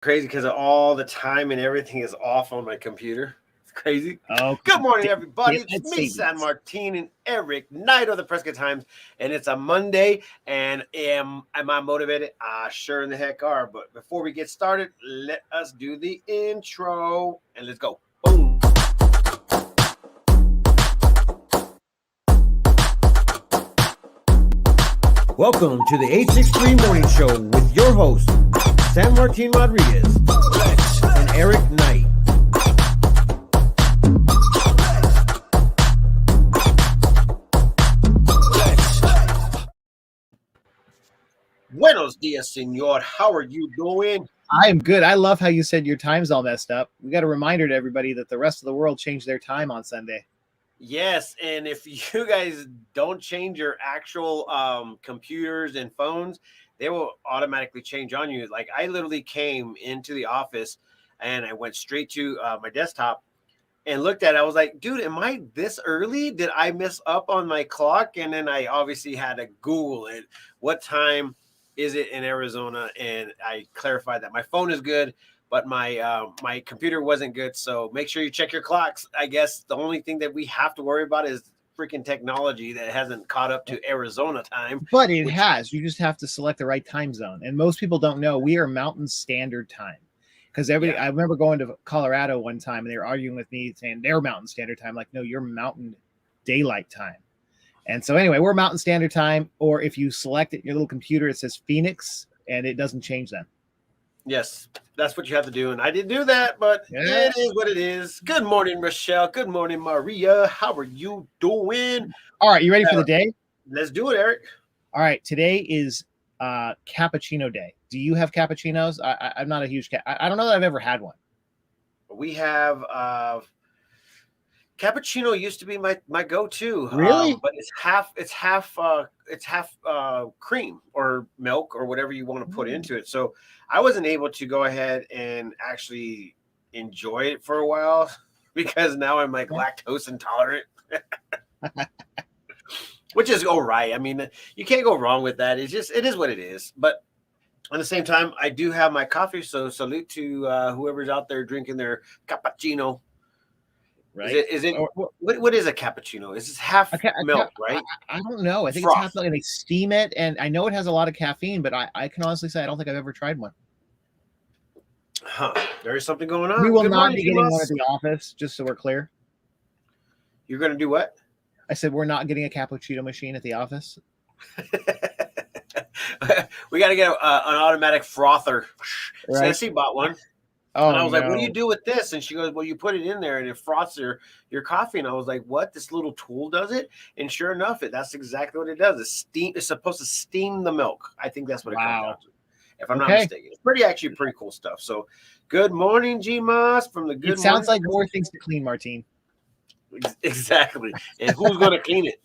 crazy because all the time and everything is off on my computer. It's crazy. Oh, Good morning, everybody. It's daylight me, San savings. Martin, and Eric Knight of the Prescott Times, and it's a Monday. And am I motivated? Sure in the heck are. But before we get started, let us do the intro, and let's go. Boom. Welcome to the 863 Morning Show with your host, San Martin Rodriguez and Eric Knight. Buenos dias, senor. How are you doing? I am good. I love how you said your time's all messed up. We got a reminder to everybody that the rest of the world changed their time on Sunday. Yes, and if you guys don't change your actual computers and phones, they will automatically change on you. Like I literally came into the office and I went straight to my desktop and looked at it. I was like, dude, am I this early? Did I miss up on my clock? And then I obviously had to Google it. What time is it in Arizona? And I clarified that my phone is good, but my computer wasn't good. So make sure you check your clocks. I guess the only thing that we have to worry about is freaking technology that hasn't caught up to Arizona time. But it Which, has. You just have to select the right time zone. And most people don't know we are Mountain Standard Time. Because I remember going to Colorado one time and they were arguing with me saying they're Mountain Standard Time. Like, no, you're Mountain Daylight Time. And so anyway, we're Mountain Standard Time. Or if you select it, your little computer, it says Phoenix and it doesn't change then. yes, that's what you have to do. And I didn't do that, but It is what it is. Good morning, Rochelle. Good morning, Maria. How are you doing? All right, you ready for the day? Let's do it, Eric. All right, today is cappuccino day. Do you have cappuccinos? I'm not a huge I don't know that I've ever had one. We have cappuccino used to be my go-to. Really? But it's half cream or milk or whatever you want to put into it. So I wasn't able to go ahead and actually enjoy it for a while because now I'm like lactose intolerant. Which is all right. I mean, you can't go wrong with that. It is what it is. But at the same time, I do have my coffee. So salute to whoever's out there drinking their cappuccino. Right? Is it what is a cappuccino? Is it half milk, right? I don't know. I think Froth. it's half milk, and they steam it, and I know it has a lot of caffeine, but I can honestly say I don't think I've ever tried one. Huh. There is something going on. We will not be getting one at the office, just so we're clear. You're going to do what? I said we're not getting a cappuccino machine at the office. We got to get an automatic frother. Right. Ceci bought one. Oh, and I was like, what do you do with this? And she goes, well, you put it in there and it froths your coffee. And I was like, what? This little tool does it? And sure enough, that's exactly what it does. It's supposed to steam the milk. I think that's what it comes down to, if I'm not mistaken. It's pretty cool stuff. So good morning, Gmos from the Good It sounds like more things to clean, Martine. Exactly. And who's going to clean it?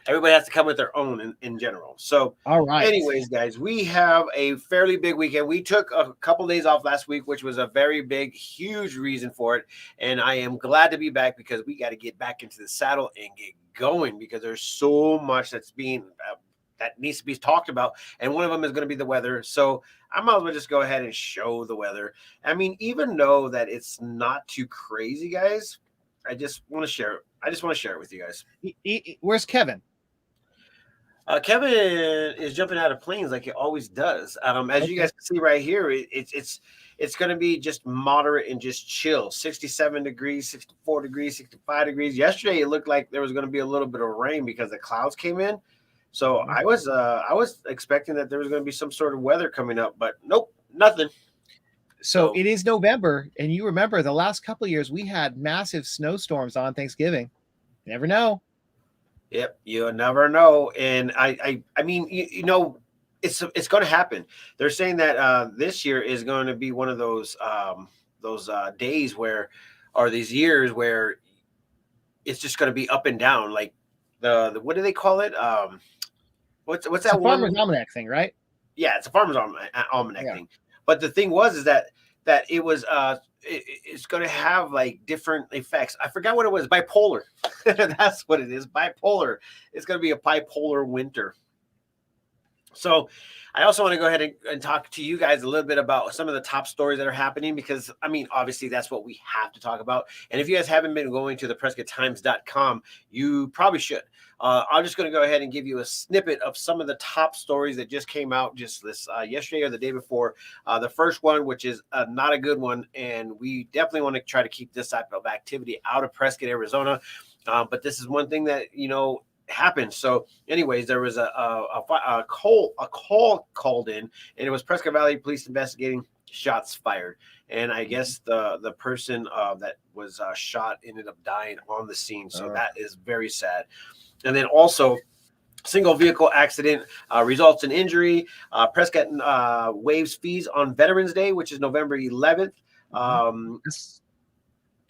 Everybody has to come with their own in general. So, all right. Anyways, guys, we have a fairly big weekend. We took a couple days off last week, which was a very big, huge reason for it. And I am glad to be back because we got to get back into the saddle and get going because there's so much that needs to be talked about. And one of them is going to be the weather. So I might as well just go ahead and show the weather. I mean, even though that it's not too crazy, guys, I just want to share it with you guys. Where's Kevin? Kevin is jumping out of planes like he always does. As you guys can see right here, it's going to be just moderate and just chill. 67 degrees, 64 degrees, 65 degrees. Yesterday, it looked like there was going to be a little bit of rain because the clouds came in. So I was expecting that there was going to be some sort of weather coming up, but nope, nothing. So it is November, and you remember the last couple of years we had massive snowstorms on Thanksgiving. You never know. Yep, you never know. And I mean, you know, it's going to happen. They're saying that this year is going to be one of those days where, or these years where it's just going to be up and down. Like the what do they call it? What's that one? Farmer's Almanac thing, right? Yeah, it's a Farmer's Almanac thing. But the thing is that it was it's going to have like different effects. I forgot what it was. Bipolar. That's what it is. Bipolar. It's going to be a bipolar winter. So I also want to go ahead and talk to you guys a little bit about some of the top stories that are happening, because I mean, obviously that's what we have to talk about. And if you guys haven't been going to the PrescottTimes.com, you probably should. I'm just going to go ahead and give you a snippet of some of the top stories that just came out just this yesterday or the day before. The first one, which is not a good one, and we definitely want to try to keep this type of activity out of Prescott, Arizona. But this is one thing that, happened. So anyways, there was a call called in, and it was Prescott Valley Police investigating shots fired. And I guess the person that was shot ended up dying on the scene. So that is very sad. And then also, single vehicle accident results in injury. Prescott waives fees on Veterans Day, which is November 11th.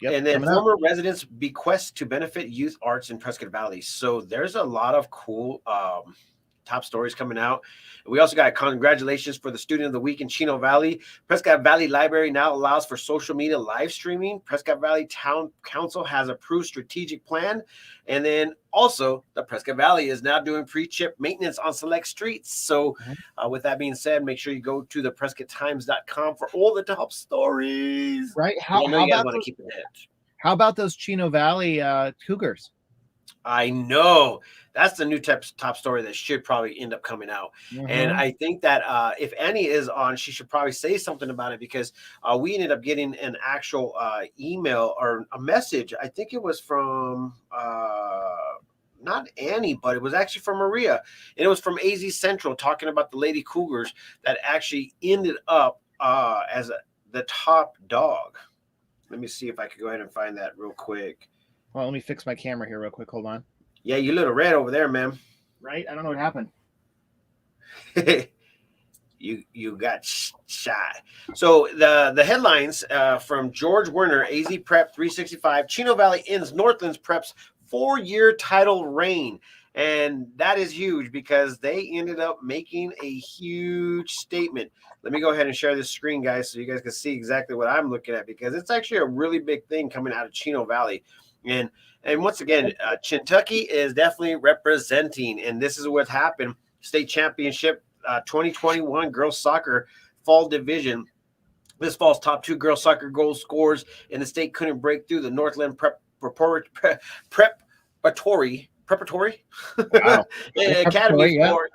Yep, and then former residents bequest to benefit youth arts in Prescott Valley. So there's a lot of cool top stories coming out. We also got congratulations for the student of the week in Chino Valley. Prescott Valley Library now allows for social media live streaming. Prescott Valley Town Council has approved strategic plan. And then also the Prescott Valley is now doing pre-chip maintenance on select streets. So with that being said, make sure you go to the PrescottTimes.com for all the top stories. Right. How about those Chino Valley Cougars? I know that's the new top story that should probably end up coming out. And I think that if Annie is on, she should probably say something about it, because we ended up getting an actual email or a message. I think it was from not Annie, but it was actually from Maria. And it was from AZ Central talking about the Lady Cougars that actually ended up as the top dog. Let me see if I could go ahead and find that real quick. Well, let me fix my camera here real quick. Hold on. Yeah, you little red over there, man. Right? I don't know what happened. you got shy. So the headlines from George Werner, AZ Prep 365, Chino Valley ends Northland's Prep's 4-year title reign. And that is huge, because they ended up making a huge statement. Let me go ahead and share this screen, guys, so you guys can see exactly what I'm looking at, because it's actually a really big thing coming out of Chino Valley. And once again, Kentucky is definitely representing, and this is what happened. State championship 2021 girls soccer fall division. This fall's top 2 girls soccer goal scorers in the state couldn't break through the Northland preparatory Wow. academy for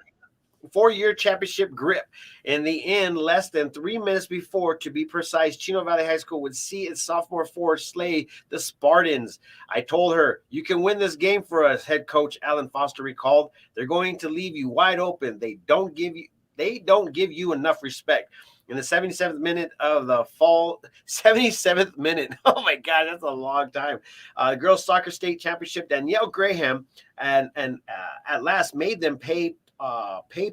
4-year championship grip. In the end, less than 3 minutes before, to be precise, Chino Valley High School would see its sophomore forward slay the Spartans. I told her, "You can win this game for us," head coach Alan Foster recalled. "They're going to leave you wide open. They don't give you enough respect." In the 77th minute of the fall, 77th minute. Oh my God, that's a long time. Girls Soccer State Championship, Danielle Graham and at last made them pay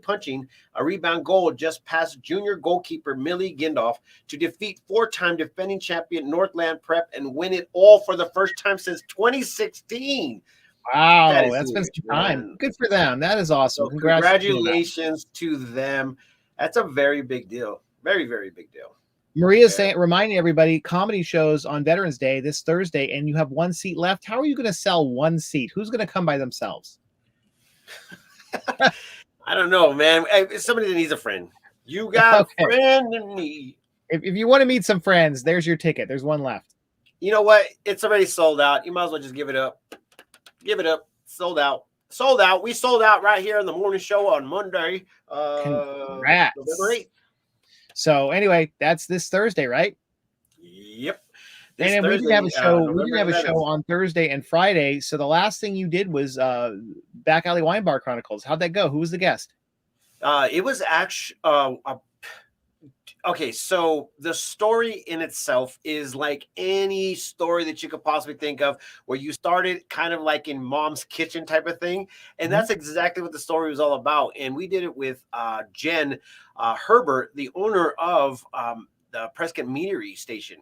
punching a rebound goal just past junior goalkeeper Millie Gindoff to defeat 4-time defending champion Northland Prep and win it all for the first time since 2016. Wow, that's been some time. Good for them. That is awesome. So congratulations to them. That's a very big deal. Very, very big deal. Maria's saying, reminding everybody, comedy shows on Veterans Day this Thursday, and you have 1 seat left. How are you going to sell 1 seat? Who's going to come by themselves? I don't know, man. It's somebody that needs a friend. You got a friend in me. If you want to meet some friends, there's your ticket. There's 1 left. You know what? It's already sold out. You might as well just give it up. Give it up. Sold out. Sold out. We sold out right here in the morning show on Monday. Congrats. November 8th. So anyway, that's this Thursday, right? Yep. And we didn't have a show. We didn't have a show on Thursday and Friday. So the last thing you did was Back Alley Wine Bar Chronicles. How'd that go? Who was the guest? It was actually okay. So the story in itself is like any story that you could possibly think of, where you started kind of like in mom's kitchen type of thing, and that's exactly what the story was all about. And we did it with Jen Herbert, the owner of the Prescott Meadery Station.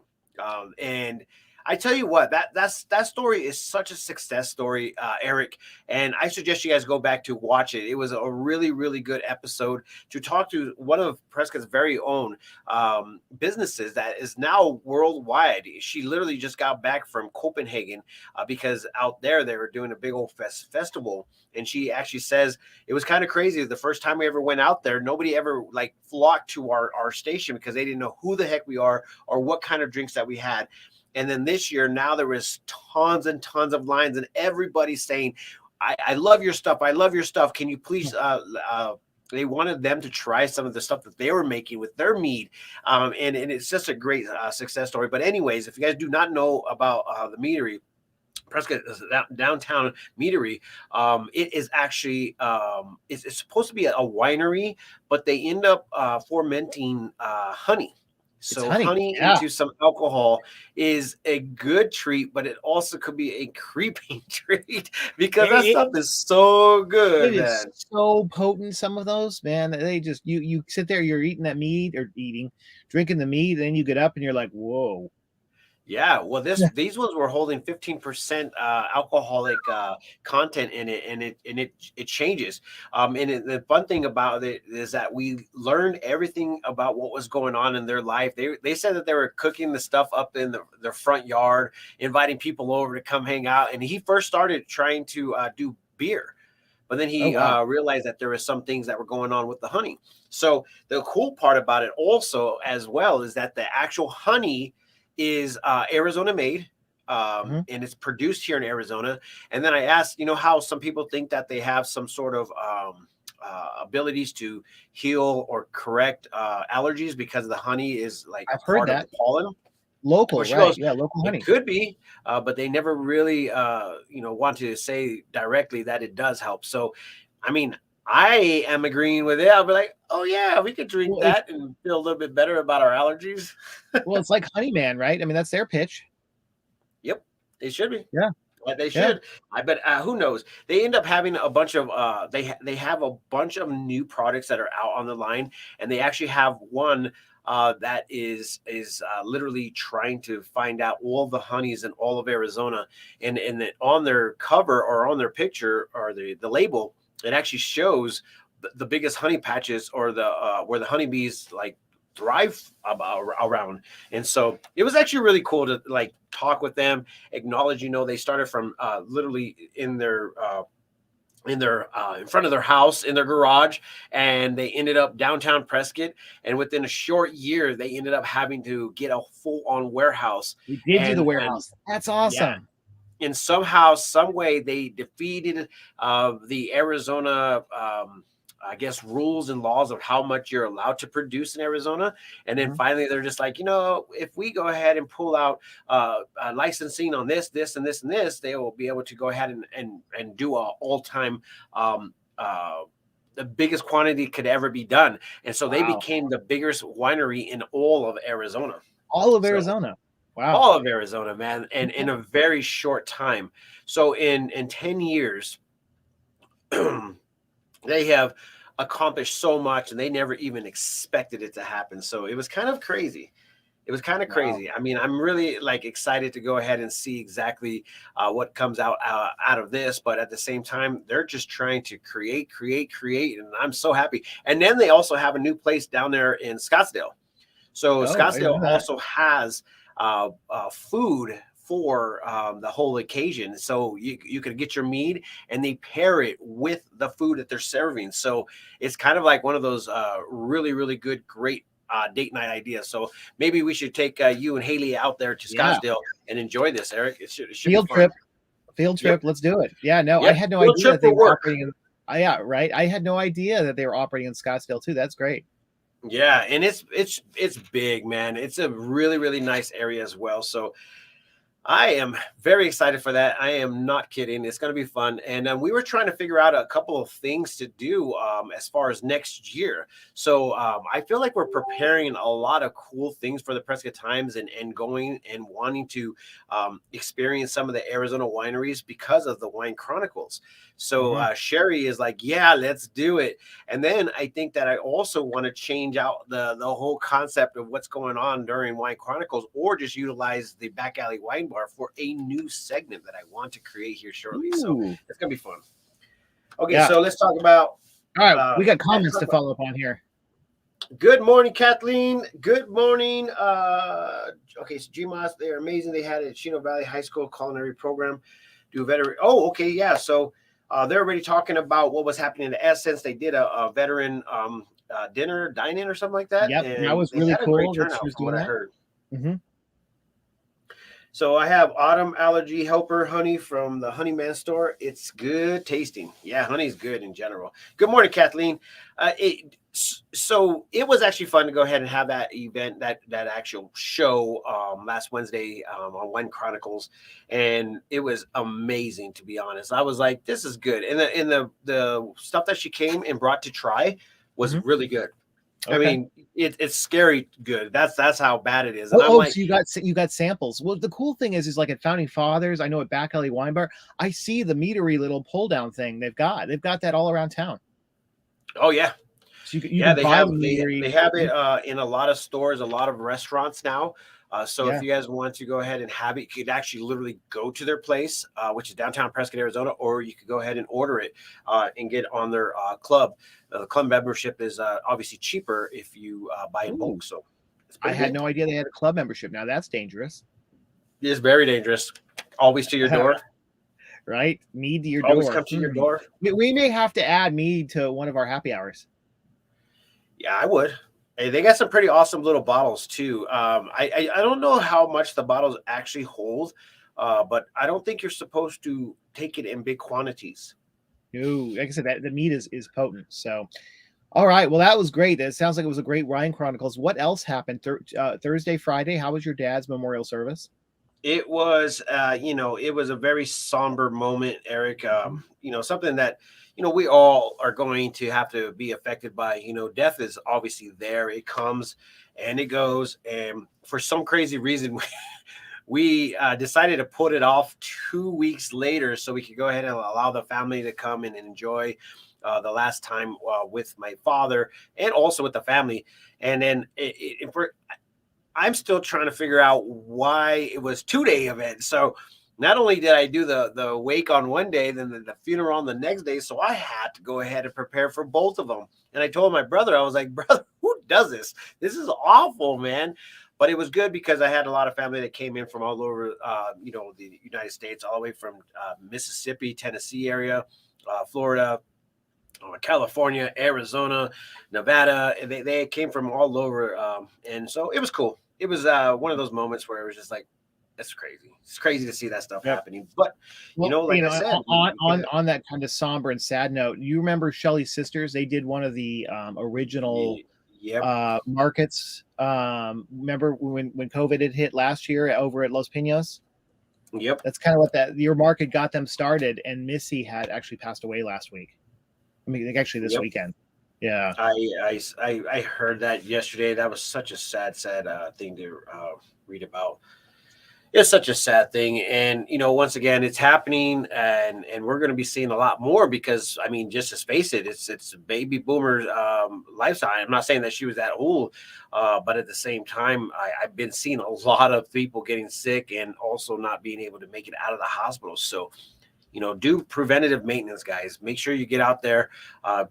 And I tell you what, that story is such a success story, Eric. And I suggest you guys go back to watch it. It was a really, really good episode to talk to one of Prescott's very own businesses that is now worldwide. She literally just got back from Copenhagen because out there they were doing a big old festival. And she actually says it was kind of crazy. The first time we ever went out there, nobody ever like flocked to our station because they didn't know who the heck we are or what kind of drinks that we had. And then this year, now there was tons and tons of lines, and everybody's saying, I love your stuff. I love your stuff. Can you please they wanted them to try some of the stuff that they were making with their mead. And it's just a great success story. But anyways, if you guys do not know about the meadery, Prescott downtown meadery, it is actually it's supposed to be a winery, but they end up fermenting honey. So honey into some alcohol is a good treat, but it also could be a creeping treat because that stuff is so good. It is so potent. Some of those, man, they just you sit there, you're eating that meat or drinking the meat, and then you get up and you're like, whoa. Yeah, well, these ones were holding 15% alcoholic content in it, and it changes. The fun thing about it is that we learned everything about what was going on in their life. They said that they were cooking the stuff up in their front yard, inviting people over to come hang out. And he first started trying to do beer, but then he realized that there were some things that were going on with the honey. So the cool part about it also as well is that the actual honey is Arizona made, and it's produced here in Arizona. And then I asked, how some people think that they have some sort of abilities to heal or correct allergies because the honey is like I've heard that. Of the pollen. Local, right? Goes, yeah, local honey. It could be, but they never really, want to say directly that it does help. So, I mean, I am agreeing with it. I'll be like, oh yeah, we could drink that and feel a little bit better about our allergies. Well, it's like Honey Man, right? I mean, that's their pitch. Yep, it should be. Yeah, they should. I bet. Who knows? They end up having a bunch of. They have a bunch of new products that are out on the line, and they actually have one that is literally trying to find out all the honeys in all of Arizona, and on their cover or on their picture or the label. It actually shows the biggest honey patches or the where the honeybees like thrive around. And so it was actually really cool to like talk with them, acknowledge, they started from literally in front of their house, in their garage, and they ended up downtown Prescott. And within a short year, they ended up having to get a full-on warehouse. We did do the warehouse. That's awesome. Yeah. And somehow, some way, they defeated the Arizona, I guess, rules and laws of how much you're allowed to produce in Arizona. And then finally, they're just like, if we go ahead and pull out licensing on this, and this, and this, they will be able to go ahead and do a all-time the biggest quantity could ever be done. And so they became the biggest winery in all of Arizona. All of Arizona. Wow. All of Arizona, man, and in a very short time. So in 10 years, they have accomplished so much, and they never even expected it to happen. So it was kind of crazy. It was kind of crazy. I mean, I'm really like excited to go ahead and see exactly what comes out of this. But at the same time, they're just trying to create. And I'm so happy. And then they also have a new place down there in Scottsdale. So Scottsdale also has food for the whole occasion. So you could get your mead and they pair it with the food that they're serving. So it's kind of like one of those really, really good, great date night ideas. So maybe we should take you and Haley out there to Scottsdale and enjoy this, Eric. It should field trip. Field trip. Let's do it. Yeah, no, I had no idea that they were operating. Yeah, right. I had no idea that they were operating in Scottsdale too. That's great. Yeah, and it's big, man. It's a really, really nice area as well. So I am very excited for that. I am not kidding. It's going to be fun. And we were trying to figure out a couple of things to do as far as next year. So I feel like we're preparing a lot of cool things for the Prescott Times and going and wanting to experience some of the Arizona wineries because of the Wine Chronicles. So Sherry is like, yeah, let's do it. And then I think that I also want to change out the whole concept of what's going on during Wine Chronicles, or just utilize the back alley wine bar sidebar for a new segment that I want to create here shortly. Ooh. So it's gonna be fun. Okay, Yeah. so let's talk about. All right, we got comments to follow up on here. Good morning, Kathleen. Good morning. Okay, so Gmos, they're amazing. They had a Chino Valley High School culinary program. Do veteran. Oh, okay, yeah. So they're already talking about what was happening in Essence. They did a veteran dinner, dine-in, or something like that. Yep, and that was they really had a cool. great turnout from what I heard. Mm-hmm. So I have Autumn Allergy Helper honey from the Honey Man store. It's good tasting. Yeah, honey's good in general. Good morning, Kathleen. So it was actually fun to go ahead and have that event, that actual show last Wednesday on One Chronicles, and it was amazing, to be honest. I was like, this is good, and the stuff that she came and brought to try was really good. Okay. I mean, it's scary good. That's how bad it is. And I'm like, so you got samples. Well, the cool thing is like at Founding Fathers, I know at Back Alley Wine Bar, I see the meadery little pull down thing they've got that all around town. Oh yeah. So you can buy they have it in a lot of stores, a lot of restaurants now. So if you guys want to go ahead and have it, you could actually literally go to their place, which is downtown Prescott, Arizona, or you could go ahead and order it and get on their club. The club membership is obviously cheaper if you buy in bulk. So I had no idea they had a club membership. Now that's dangerous. It is very dangerous. Always to your door. Right? Mead to your Always door. Come to your door. We may have to add mead to one of our happy hours. Yeah, I would. Hey, they got some pretty awesome little bottles too. I don't know how much the bottles actually hold, but I don't think you're supposed to take it in big quantities. No, like I said, the meat is potent. So, all right. Well, that was great. It sounds like it was a great Ryan Chronicles. What else happened Thursday, Friday? How was your dad's memorial service? It was, it was a very somber moment, Eric. Something that, we all are going to have to be affected by. Death is obviously there. It comes and it goes. And for some crazy reason, we decided to put it off 2 weeks later so we could go ahead and allow the family to come and enjoy the last time with my father and also with the family. And then I'm still trying to figure out why it was 2-day event. So not only did I do the wake on one day, then the funeral on the next day. So I had to go ahead and prepare for both of them. And I told my brother, I was like, brother, who does this? This is awful, man. But it was good because I had a lot of family that came in from all over, the United States, all the way from Mississippi, Tennessee area, Florida, California, Arizona, Nevada. And they came from all over. And so it was cool. It was one of those moments where it was just like, that's crazy. It's crazy to see that stuff happening. But I said, on that kind of somber and sad note, you remember Shellys Sisters? They did one of the original markets. Remember when COVID had hit last year over at Los Pinos? Yep. That's kind of what your market got them started. And Missy had actually passed away last week. I mean, actually this weekend. Yeah. I heard that yesterday. That was such a sad thing to read about. It's such a sad thing. And, once again, it's happening and we're going to be seeing a lot more because, I mean, just to face it, it's a baby boomer lifestyle. I'm not saying that she was that old, but at the same time, I've been seeing a lot of people getting sick and also not being able to make it out of the hospital. So, do preventative maintenance, guys. Make sure you get out there,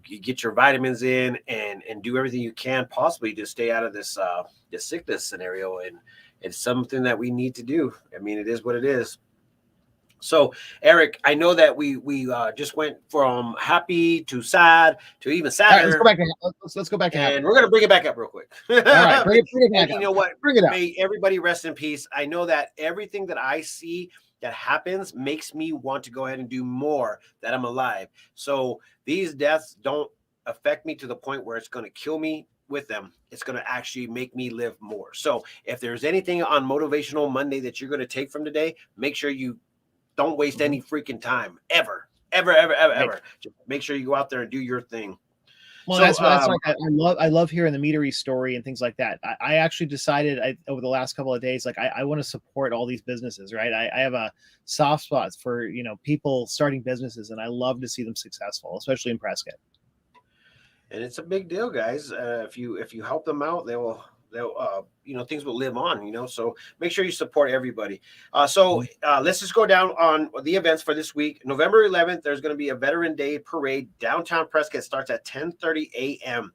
you get your vitamins in and do everything you can possibly to stay out of this sickness scenario. And it's something that we need to do. I mean, it is what it is. So, Eric, I know that we just went from happy to sad to even sadder. All right, let's go back to happy. And we're going to bring it back up real quick. All right, bring it back up. You know what? Bring it up. May everybody rest in peace. I know that everything that I see that happens makes me want to go ahead and do more that I'm alive. So these deaths don't affect me to the point where it's going to kill me with them. It's going to actually make me live more. So if there's anything on Motivational Monday that you're going to take from today, make sure you don't waste any freaking time ever. Just make sure you go out there and do your thing. Well, that's like I love hearing the meadery story and things like that. I actually decided over the last couple of days, like I want to support all these businesses, right? I have a soft spot for people starting businesses, and I love to see them successful, especially in Prescott. And it's a big deal, guys. If you help them out, they'll things will live on. So make sure you support everybody. Let's just go down on the events for this week. November 11th, there's going to be a Veteran Day parade downtown Prescott. Starts at 10:30 a.m.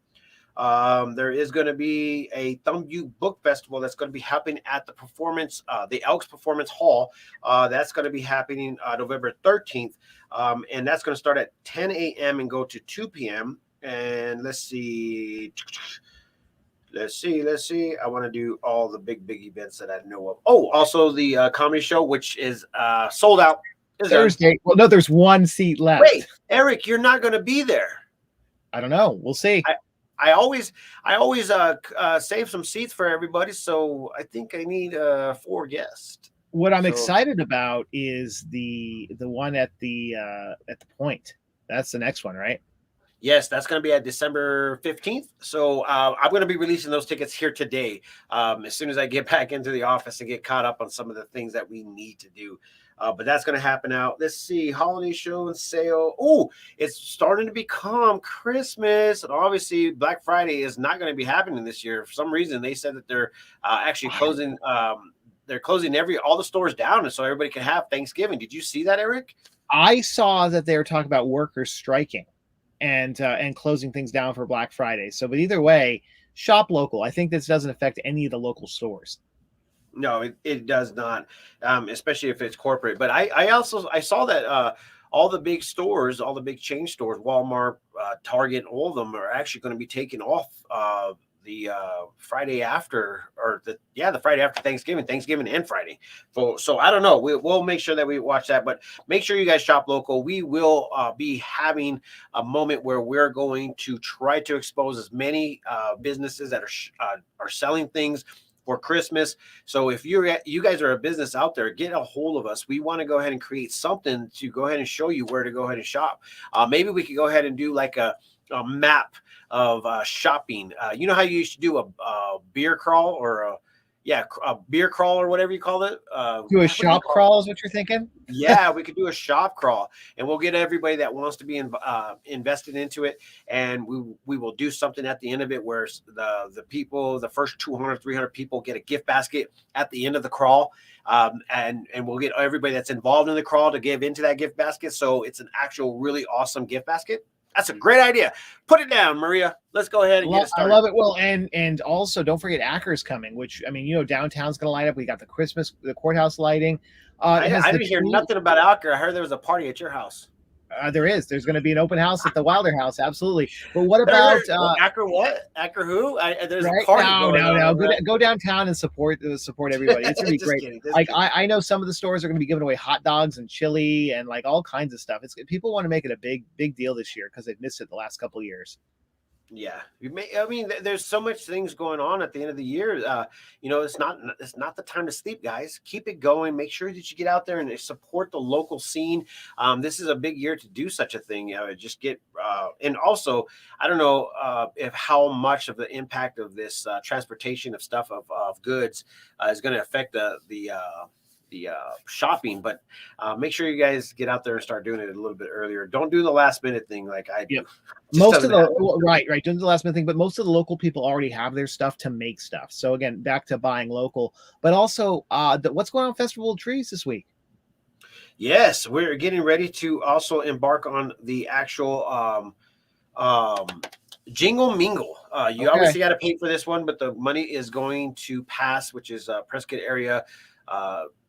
There is going to be a Thumbview Book Festival that's going to be happening at the Elks Performance Hall. That's going to be happening November 13th, and that's going to start at 10 a.m. and go to 2 p.m. And let's see. I want to do all the big events that I know of. Oh, also the comedy show, which is sold out. Thursday. Well, no, there's one seat left. Wait, Eric, you're not going to be there. I don't know. We'll see. I always save some seats for everybody, so I think I need 4 guests. What I'm excited about is the one at the Point. That's the next one, right? Yes, that's going to be at December 15th. So I'm going to be releasing those tickets here today, as soon as I get back into the office and get caught up on some of the things that we need to do. But that's going to happen out. Let's see, holiday show and sale. Oh, it's starting to become Christmas. And obviously, Black Friday is not going to be happening this year. For some reason, they said that they're actually closing. They're closing all the stores down, and so everybody can have Thanksgiving. Did you see that, Eric? I saw that they were talking about workers striking and closing things down for Black Friday. So, but either way, shop local. I think this doesn't affect any of the local stores. No, it does not, especially if it's corporate. But I saw that all the big stores, all the big chain stores, Walmart, Target, all of them are actually going to be taking off the Friday after, the Friday after Thanksgiving and Friday. So I don't know. We'll make sure that we watch that, but make sure you guys shop local. We will be having a moment where we're going to try to expose as many businesses that are selling things for Christmas. So if you guys are a business out there, get a hold of us. We want to go ahead and create something to go ahead and show you where to go ahead and shop. Maybe we could go ahead and do like a map of shopping. You know how you used to do a beer crawl or a beer crawl or whatever you call it. Do a shop crawl is what you're thinking? Yeah, we could do a shop crawl, and we'll get everybody that wants to be invested into it, and we will do something at the end of it where the people, the first 200, 300 people get a gift basket at the end of the crawl, and we'll get everybody that's involved in the crawl to give into that gift basket, so it's an actual really awesome gift basket. That's a great idea. Put it down, Maria. Let's go ahead and get it started. I love it. Well, and also don't forget Acker's coming, which downtown's going to light up. We got the courthouse lighting. I didn't hear nothing about Acker. I heard there was a party at your house. There's going to be an open house at the Wilder House. Absolutely. But what about Acker? What? Acker who? There's right? a party. No. Go downtown and support everybody. It's going to be great. Kidding, I know some of the stores are going to be giving away hot dogs and chili and like all kinds of stuff. People want to make it a big deal this year because they've missed it the last couple of years. Yeah, there's so much things going on at the end of the year. It's not the time to sleep, guys. Keep it going. Make sure that you get out there and support the local scene. This is a big year to do such a thing. Just get and also, I don't know if how much of the impact of this transportation of stuff of goods is going to affect the shopping, but make sure you guys get out there and start doing it a little bit earlier. Don't do the last minute thing like I do. Yep. Most of the right. Don't do the last minute thing, but most of the local people already have their stuff to make stuff. So again, back to buying local, but also what's going on Festival of Trees this week? Yes, we're getting ready to also embark on the actual Jingle Mingle. Obviously got to pay for this one, but the money is going to pass, which is Prescott area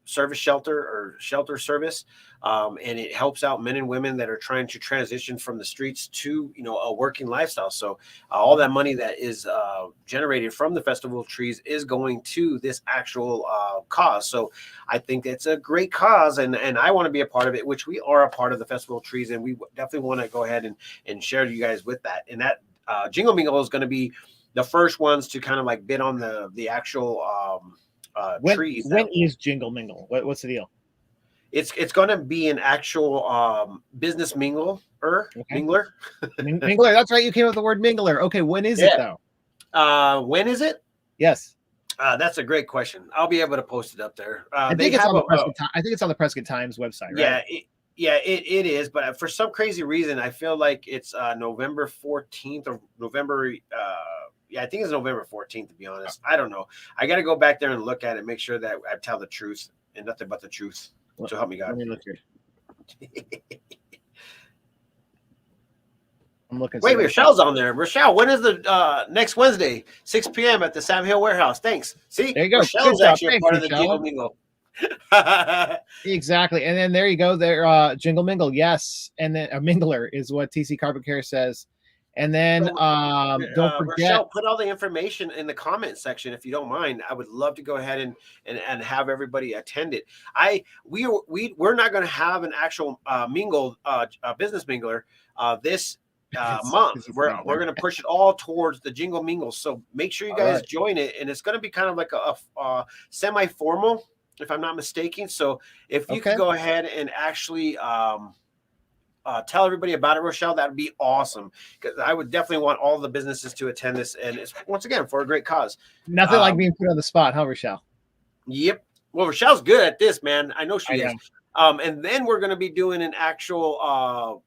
service shelter service, and it helps out men and women that are trying to transition from the streets to a working lifestyle. So all that money that is generated from the Festival of Trees is going to this actual cause. So I think it's a great cause, and I want to be a part of it, which we are a part of the Festival of Trees, and we definitely want to go ahead and share you guys with that. And that Jingle Mingle is going to be the first ones to kind of like bid on the actual trees. When is Jingle Mingle? What's the deal? It's going to be an actual business mingler. Mingler. That's right. You came up with the word mingler. Okay. When is it though? When is it? Yes. That's a great question. I'll be able to post it up there. I think it's on the Prescott Times website. Right? Yeah. It is. But for some crazy reason, I feel like it's November 14th or November. Yeah, I think it's November 14th, to be honest. I don't know. I got to go back there and look at it, make sure that I tell the truth and nothing but the truth. So help me God. Let me look here. I'm looking. Wait, Rochelle's on there. Rochelle, when is the next Wednesday, 6 p.m. at the Sam Hill Warehouse? Thanks. See, there you go. Rochelle's actually a part of the Jingle Mingle. Exactly. And then there you go. There, Jingle Mingle. Yes. And then a mingler is what TC Carpet Care says. And then don't forget, Rochelle, put all the information in the comment section if you don't mind. I would love to go ahead and have everybody attend it. We're not going to have an actual mingle, business mingler this month. We're going to push it all towards the Jingle Mingle. So make sure you guys join it, and it's going to be kind of like a semi-formal, if I'm not mistaken. So if you could go ahead and actually tell everybody about it, Rochelle, that would be awesome, because I would definitely want all the businesses to attend this, and it's once again for a great cause. Nothing like being put on the spot, huh, Rochelle? Yep. Well, Rochelle's good at this, man. I know she is. And then we're going to be doing an actual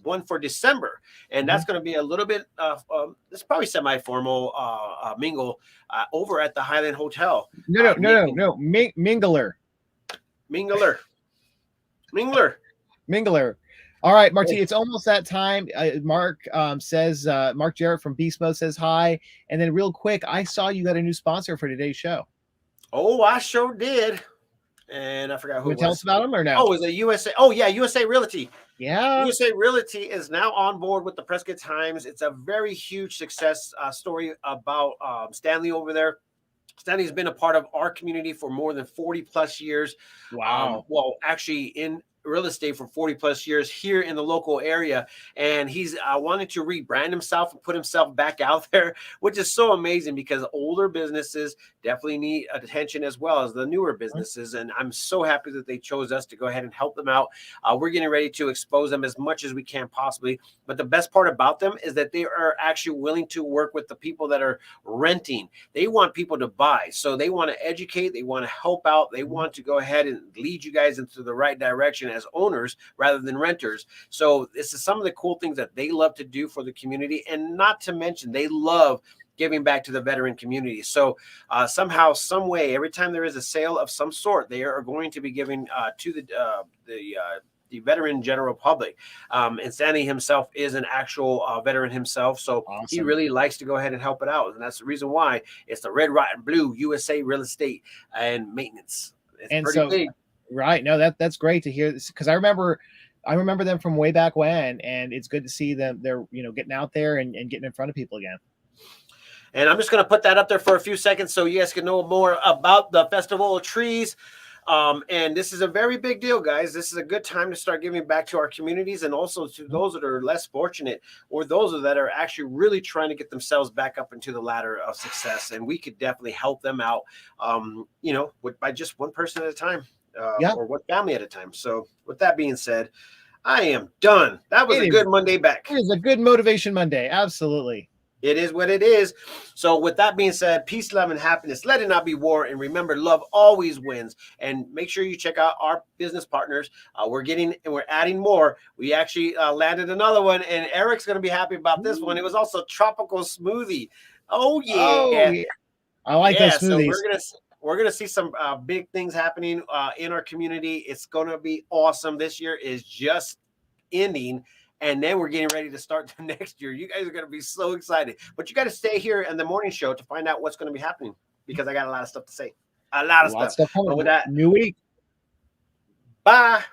one for December, and that's going to be a little bit it's probably semi-formal mingle over at the Highland Hotel. No, mingler. All right, Marty, it's almost that time. Mark says, Mark Jarrett from Beast Mode says hi. And then real quick, I saw you got a new sponsor for today's show. Oh, I sure did. And I forgot who it was. Tell us about them or no? Oh, is it USA? Oh, yeah, USA Realty. Yeah. USA Realty is now on board with the Prescott Times. It's a very huge success story about Stanley over there. Stanley's been a part of our community for more than 40 plus years. Wow. Well, actually in real estate for 40 plus years here in the local area, and he's wanted to rebrand himself and put himself back out there, which is so amazing, because older businesses definitely need attention as well as the newer businesses, and I'm so happy that they chose us to go ahead and help them out. We're getting ready to expose them as much as we can possibly, but the best part about them is that they are actually willing to work with the people that are renting. They want people to buy, so they want to educate, they want to help out, they want to go ahead and lead you guys into the right direction as owners rather than renters. So this is some of the cool things that they love to do for the community, and not to mention they love giving back to the veteran community. So somehow, some way, every time there is a sale of some sort, they are going to be giving to the veteran general public. And Stanley himself is an actual veteran himself, so he really likes to go ahead and help it out, and that's the reason why it's the red, white, and blue USA Real Estate and Maintenance. It's pretty big. Right. No, that's great to hear this, because I remember them from way back when, and it's good to see them. They're getting out there and getting in front of people again. And I'm just going to put that up there for a few seconds so you guys can know more about the Festival of Trees. And this is a very big deal, guys. This is a good time to start giving back to our communities, and also to those that are less fortunate, or those that are actually really trying to get themselves back up into the ladder of success. And we could definitely help them out, by just one person at a time. Or one family at a time. So with that being said, I am done. That was a good Monday back. It is a good motivation Monday. Absolutely. It is what it is. So with that being said, peace, love, and happiness. Let it not be war. And remember, love always wins. And make sure you check out our business partners. We're adding more. We actually landed another one, and Eric's going to be happy about this one. It was also tropical smoothie. Oh yeah. I like those smoothies. So we're gonna see some big things happening in our community. It's gonna be awesome. This year is just ending, and then we're getting ready to start the next year. You guys are gonna be so excited. But you got to stay here in the morning show to find out what's gonna be happening, because I got a lot of stuff to say. A lot of stuff. Coming. With that, new week. Bye.